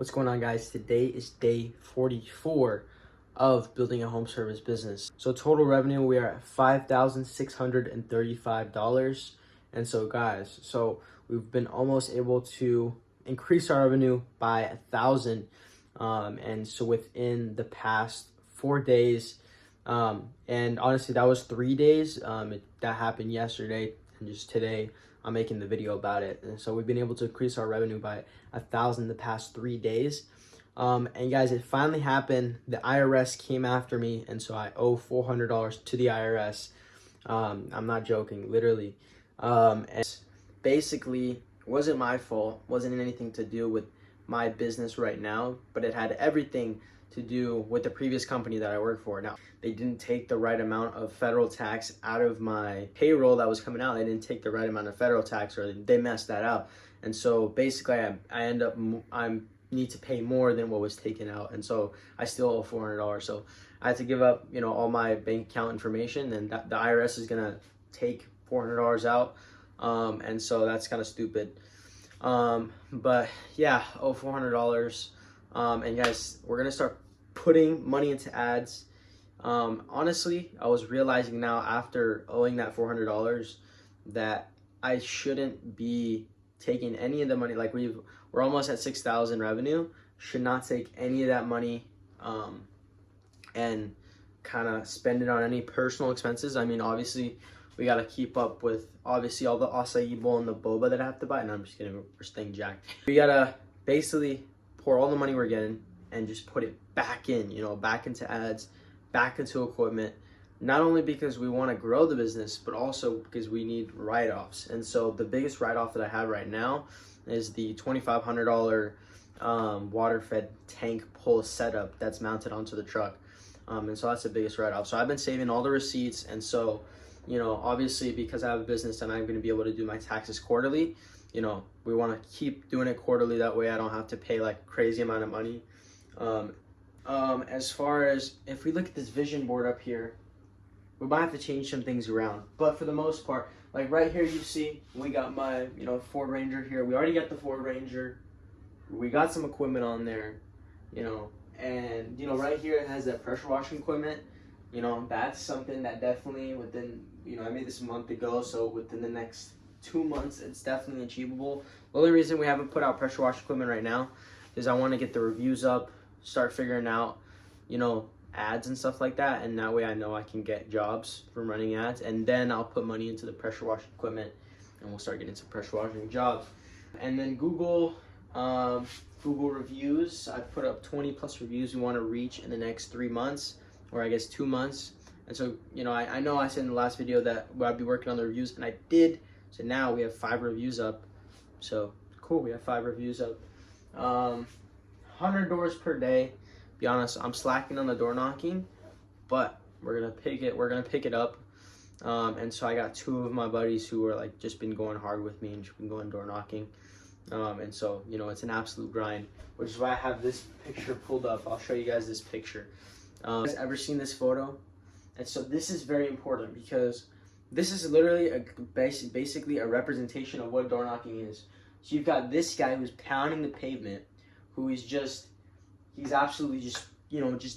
What's going on, guys? Today is day 44 of building a home service business. So total revenue, we are at $5,635. And so guys, we've been almost able to increase our revenue by 1,000. And so within the past 4 days, and honestly, that was 3 days. That happened yesterday, and just today I'm making the video about it. And so we've been able to increase our revenue by 1,000 the past 3 days. And guys, it finally happened. The IRS came after me, and so I owe $400 to the IRS. I'm not joking, literally. And basically, wasn't my fault. Wasn't anything to do with my business right now, but it had everything to do with the previous company that I worked for. Now, they didn't take the right amount of federal tax out of my payroll that was coming out. They didn't take the right amount of federal tax, or they messed that out. And so basically I need to pay more than what was taken out. And so I still owe $400. So I had to give up, all my bank account information, and the IRS is gonna take $400 out. And so that's kind of stupid. But yeah, owe $400. And guys, we're gonna start putting money into ads. Honestly, I was realizing now after owing that $400 that I shouldn't be taking any of the money. Like we're almost at 6,000 revenue. Should not take any of that money and kind of spend it on any personal expenses. I mean, obviously we got to keep up with obviously all the acai bowl and the boba that I have to buy. And I'm just kidding, we're staying jacked. We got to basically pour all the money we're getting and just put it back in, back into ads, back into equipment, not only because we want to grow the business, but also because we need write-offs. And so the biggest write-off that I have right now is the $2,500 water-fed tank pull setup that's mounted onto the truck. And so that's the biggest write-off. So I've been saving all the receipts. And so, obviously because I have a business and I'm going to be able to do my taxes quarterly, we want to keep doing it quarterly. That way I don't have to pay like crazy amount of money. As far as if we look at this vision board up here, we might have to change some things around, but for the most part, like right here, you see we got my Ford Ranger here. We already got the Ford Ranger. We got some equipment on there, and right here it has that pressure washing equipment. That's something that definitely within, I made this a month ago, so within the next 2 months it's definitely achievable. The only reason we haven't put out pressure wash equipment right now is I want to get the reviews up, start figuring out ads and stuff like that, and that way I know I can get jobs from running ads, and then I'll put money into the pressure washing equipment and we'll start getting some pressure washing jobs. And then Google reviews, I've put up 20 plus reviews we want to reach in the next 3 months, or I guess 2 months. And so I know I said in the last video that I'd be working on the reviews, and I did. So now we have 5 reviews up. So cool, we have 5 reviews up. 100 doors per day. Be honest, I'm slacking on the door knocking, but we're gonna pick it up. And so I got 2 of my buddies who are like just been going hard with me and just been going door knocking. And so it's an absolute grind, which is why I have this picture pulled up. I'll show you guys this picture. You guys ever seen this photo? And so this is very important because this is literally basically a representation of what door knocking is. So you've got this guy who's pounding the pavement, who is he's absolutely just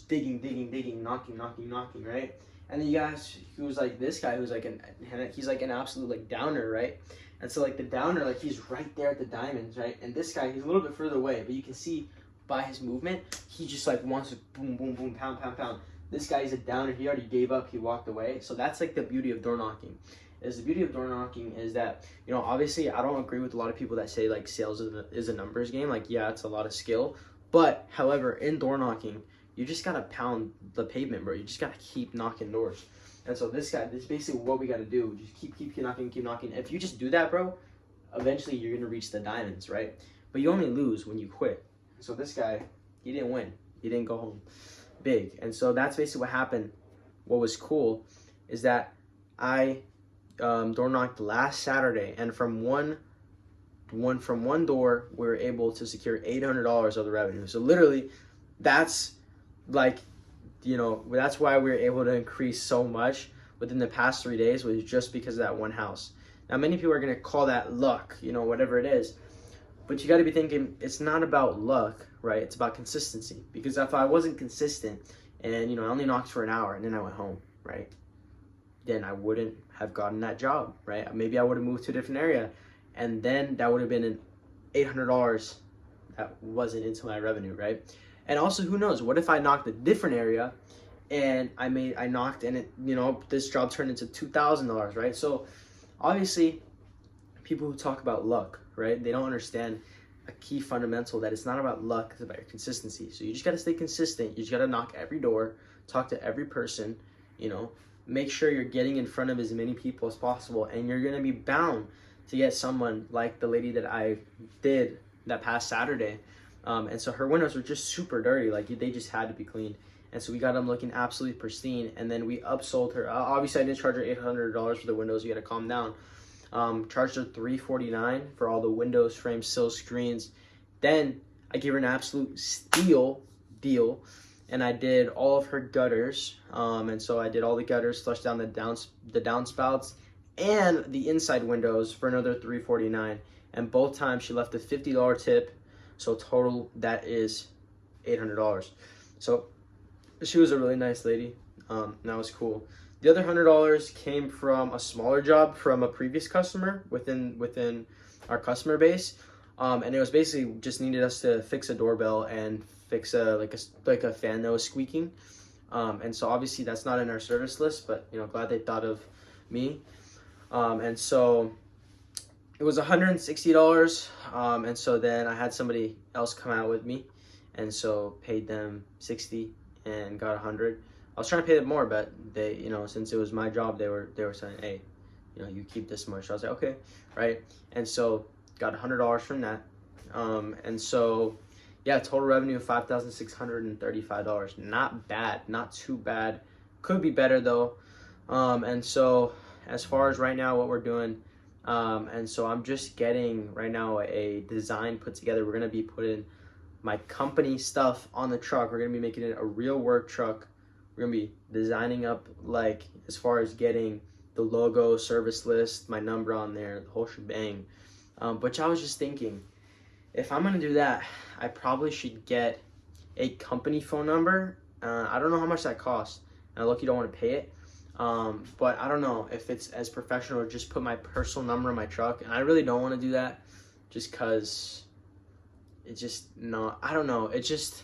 digging, knocking, right? And then you guys who's like this guy who's like he's like an absolute like downer, right? And so like the downer, like he's right there at the diamonds, right? And this guy, he's a little bit further away, but you can see by his movement, he just like wants to boom, boom, boom, pound, pound, pound. This guy is a downer, he already gave up, he walked away. So that's like the beauty of door knocking. The beauty of door knocking is that, obviously I don't agree with a lot of people that say like sales is a numbers game. Like, yeah, it's a lot of skill. But however, in door knocking, you just gotta pound the pavement, bro. You just gotta keep knocking doors. And so this is basically what we gotta do. Just keep knocking. If you just do that, bro, eventually you're gonna reach the diamonds, right? But you only lose when you quit. So this guy, he didn't win. He didn't go home big. And so that's basically what happened. What was cool is that I door knocked last Saturday, and from one door we were able to secure $800 of the revenue. So literally that's like that's why we were able to increase so much within the past 3 days, was just because of that one house. Now many people are going to call that luck, whatever it is, But you got to be thinking it's not about luck, right? It's about consistency. Because if I wasn't consistent and, I only knocked for an hour and then I went home, right? Then I wouldn't have gotten that job, right? Maybe I would have moved to a different area, and then that would have been an $800 that wasn't into my revenue, right? And also, who knows? What if I knocked a different area and I knocked and it, this job turned into $2,000, right? So obviously, people who talk about luck, right? They don't understand a key fundamental that it's not about luck, it's about your consistency. So you just got to stay consistent. You just got to knock every door, talk to every person, make sure you're getting in front of as many people as possible, and you're going to be bound to get someone like the lady that I did that past Saturday. And so her windows were just super dirty. Like, they just had to be cleaned. And so we got them looking absolutely pristine. And then we upsold her. Obviously, I didn't charge her $800 for the windows. You got to calm down. Charged her $349 for all the windows, frames, sills, screens. Then I gave her an absolute steal deal. And I did all of her gutters. And so I did all the gutters, flushed down the downspouts, and the inside windows for another $349. And both times she left a $50 tip. So total, that is $800. So she was a really nice lady. That was cool. The other $100 came from a smaller job from a previous customer within our customer base. And it was basically just needed us to fix a doorbell and fix a fan that was squeaking. And so obviously that's not in our service list, but glad they thought of me. And so it was $160. And so then I had somebody else come out with me, and so paid them $60 and got $100. I was trying to pay them more, but they, since it was my job, they were saying, hey, you keep this much. I was like, okay, right. And so got $100 from that. And so yeah, total revenue of $5,635. Not bad, not too bad. Could be better though. And so as far as right now, what we're doing, and so I'm just getting right now a design put together. We're gonna be putting my company stuff on the truck. We're gonna be making it a real work truck. We're gonna be designing up, like, as far as getting the logo, service list, my number on there, the whole shebang. But I was just thinking, if I'm gonna do that, I probably should get a company phone number. I don't know how much that costs, and I lucky don't want to pay it. But I don't know if it's as professional or just put my personal number in my truck. And I really don't want to do that, just cause it's just not, I don't know. It's just,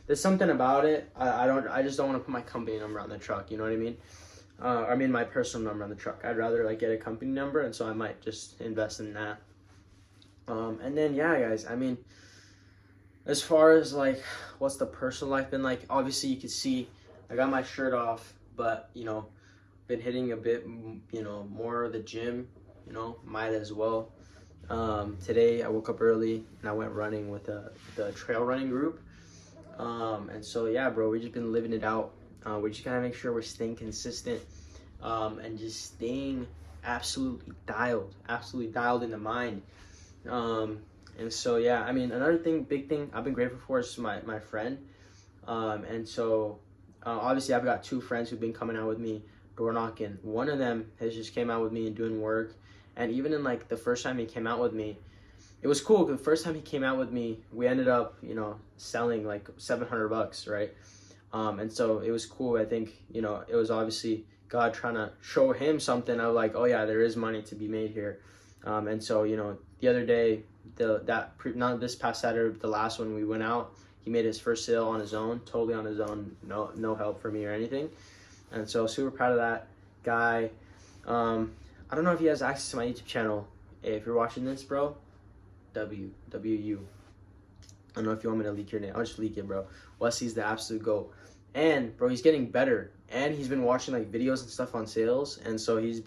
there's something about it. I just don't want to put my company number on the truck. You know what I mean? My personal number on the truck. I'd rather get a company number. And so I might just invest in that. And then, yeah, guys, as far as what's the personal life been like, obviously you can see I got my shirt off, but been hitting a bit, more of the gym, might as well. Today I woke up early and I went running with the trail running group. And so, yeah, bro, we just been living it out. We just gotta make sure we're staying consistent, and just staying absolutely dialed in the mind. And so, yeah, another big thing I've been grateful for is my friend. And so, obviously I've got two friends who've been coming out with me door knocking. One of them has just came out with me and doing work. And even in the first time he came out with me, it was cool. The first time he came out with me, we ended up, selling $700, right? And so it was cool. I think, it was obviously God trying to show him something of oh yeah, there is money to be made here. And so, the other day, not this past Saturday, the last one we went out, he made his first sale on his own, totally on his own, no help from me or anything. And so super proud of that guy. I don't know if he has access to my YouTube channel. Hey, if you're watching this, bro, W. I don't know if you want me to leak your name. I'll just leak it, bro. Wesley's the absolute GOAT. And, bro, he's getting better. And he's been watching, videos and stuff on sales. And so he's,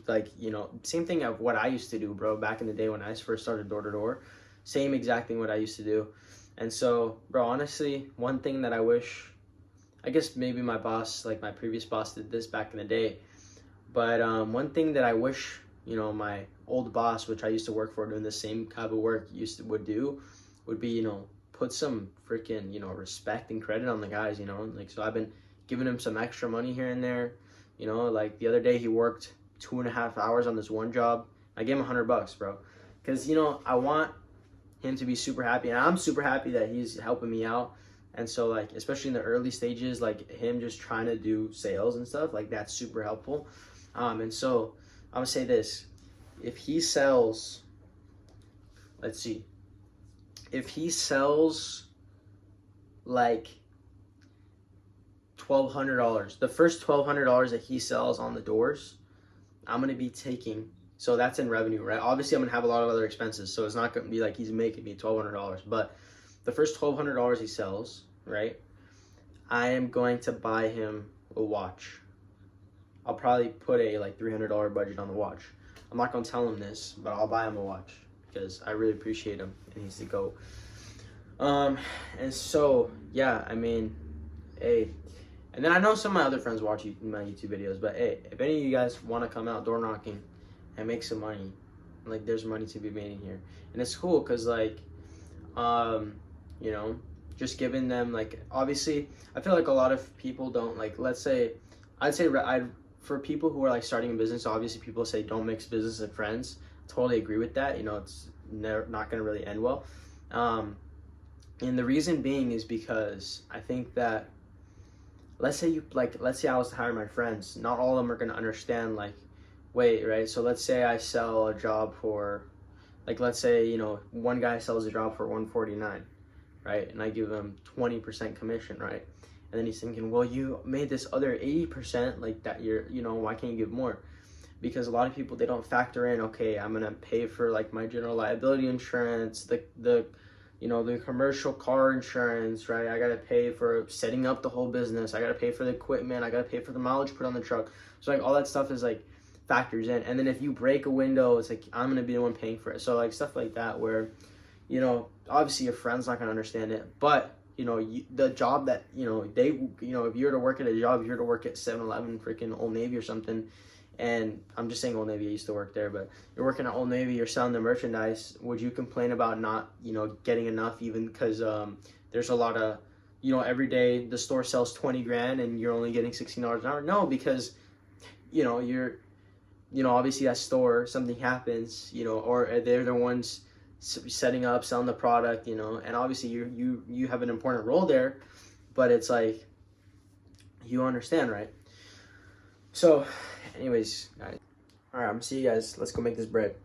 same thing of what I used to do, bro, back in the day when I first started door-to-door. Same exact thing what I used to do. And so, bro, honestly, one thing that I wish, I guess maybe my boss, my previous boss did this back in the day. But one thing that I wish, my old boss, which I used to work for doing the same type of work would be, put some freaking, respect and credit on the guys, so I've been giving him some extra money here and there, the other day he worked 2.5 hours on this one job. I gave him $100, bro, because, I want him to be super happy, and I'm super happy that he's helping me out. And so, like, especially in the early stages, like him just trying to do sales and stuff, like that's super helpful. And so I'm gonna say this: if he sells, let's see, if he sells like $1,200, the first $1,200 that he sells on the doors, I'm gonna be taking. So that's in revenue, right? Obviously, I'm gonna have a lot of other expenses, so it's not gonna be like he's making me $1,200. But the first $1,200 he sells, right? I am going to buy him a watch. I'll probably put a like $300 budget on the watch. I'm not gonna tell him this, but I'll buy him a watch because I really appreciate him and he's the GOAT. And so yeah, I mean, hey, and then I know some of my other friends watch my YouTube videos, but hey, if any of you guys want to come out door knocking and make some money, like there's money to be made in here, and it's cool because like, you know, just giving them like, obviously, I feel like a lot of people don't like. Let's say, for people who are like starting a business, obviously people say don't mix business and friends. Totally agree with that. You know, it's not going to really end well. And the reason being is because I think that, let's say I was to hire my friends, not all of them are going to understand like, wait, right? So let's say I sell a job for, like, let's say, you know, one guy sells a job for $149, right? And I give him 20% commission, right? And then he's thinking, well, you made this other 80%, like that, you know, why can't you give more? Because a lot of people, they don't factor in, okay, I'm gonna pay for like my general liability insurance, the you know, the commercial car insurance, right? I gotta pay for setting up the whole business. I gotta pay for the equipment. I gotta pay for the mileage put on the truck. So like all that stuff is like factors in. And then if you break a window, it's like I'm gonna be the one paying for it. So like stuff like that where, you know, obviously your friend's not gonna understand it, but you know, the job that, you know, they, you know, if you were to work at a job, if you were to work at 7-Eleven, freaking Old Navy or something, and I'm just saying Old Navy, I used to work there, but you're working at Old Navy, you're selling the merchandise, would you complain about not, you know, getting enough, even because there's a lot of, you know, every day the store sells 20 grand and you're only getting $16 an hour? No, because, you know, you know, obviously that store, something happens, you know, or they're the ones setting up, selling the product, you know, and obviously you have an important role there, but it's like, you understand, right? So anyways, guys, all right, I'm gonna see you guys. Let's go make this bread.